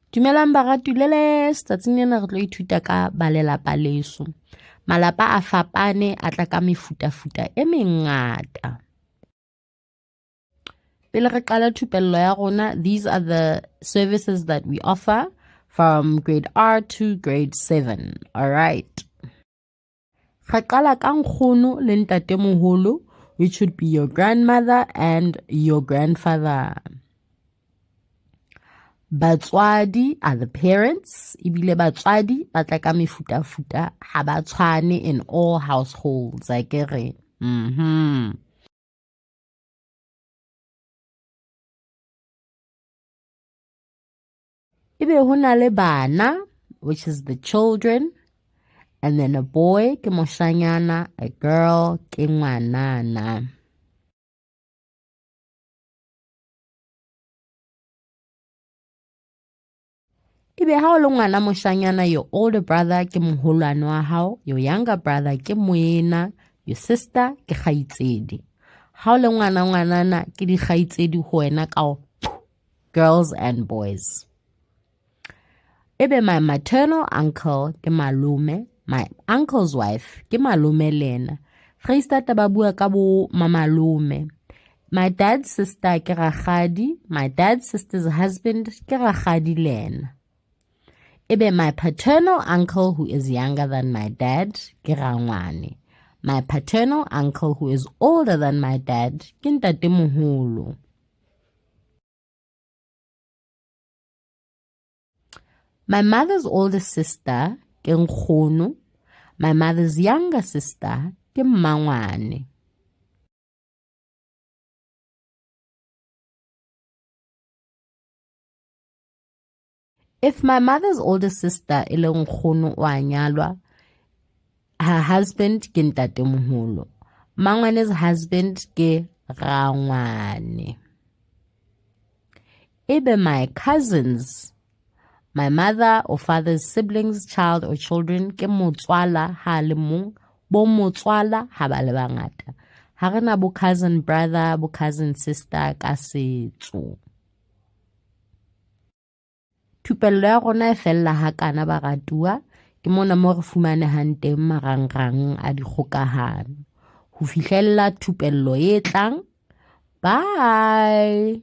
Dumelang baratulele, tsatsing lena re tlo ithuta ka ba lelapa leso. Malapa a fapane a tla ka mefutafuta e mengata. Pele re qala thupello ya rona, these are the services that we offer from grade R to grade 7. Alright. Re qala ka nkgono le ntatemoholo, which would be your grandmother and your grandfather. Batswadi are the parents. Ibile batswadi ba tla ka mefutafuta ha ba tshwane in all households. Akere. Ibe ho na le bana, which is the children, and then a boy ke moshanyana, a girl ke ngwanana. Ibe ha o le ngwana moshanyana, your older brother ke moholwane wa hao, your younger brother ke moena, your sister ke kgaitsedi. Ha o le ngwanana ke di kgaitsedi ho wena ka girls and boys. Ebe my maternal uncle ke malume, my uncle's wife ke malume lena. Freistata ba bua ka bo mamalume. My dad's sister ke rakgadi, my dad's sister's husband ke rakgadi lena. Ebe my paternal uncle who is younger than my dad ke rangwane. My paternal uncle who is older than my dad ke ntatemoholo. My mother's older sister ke nkgono. My mother's younger sister ke mmangwane. If my mother's older sister e le nkgono o a nyalwa, her husband ke ntatemoholo. Mmangwane's husband ke rangwane. Ebe my cousins, my mother or father's siblings, child or children ke motswala ha le mong, bo motswala ha ba le bangata. Ha rena bo cousin brother, bo cousin sister ka setso. Thupello ya rona e fella ha kana baratuwa, ke mona mo re fumanehang teng marangrang a dikgokahano. Ho fihlella thupello e tlang. Bye.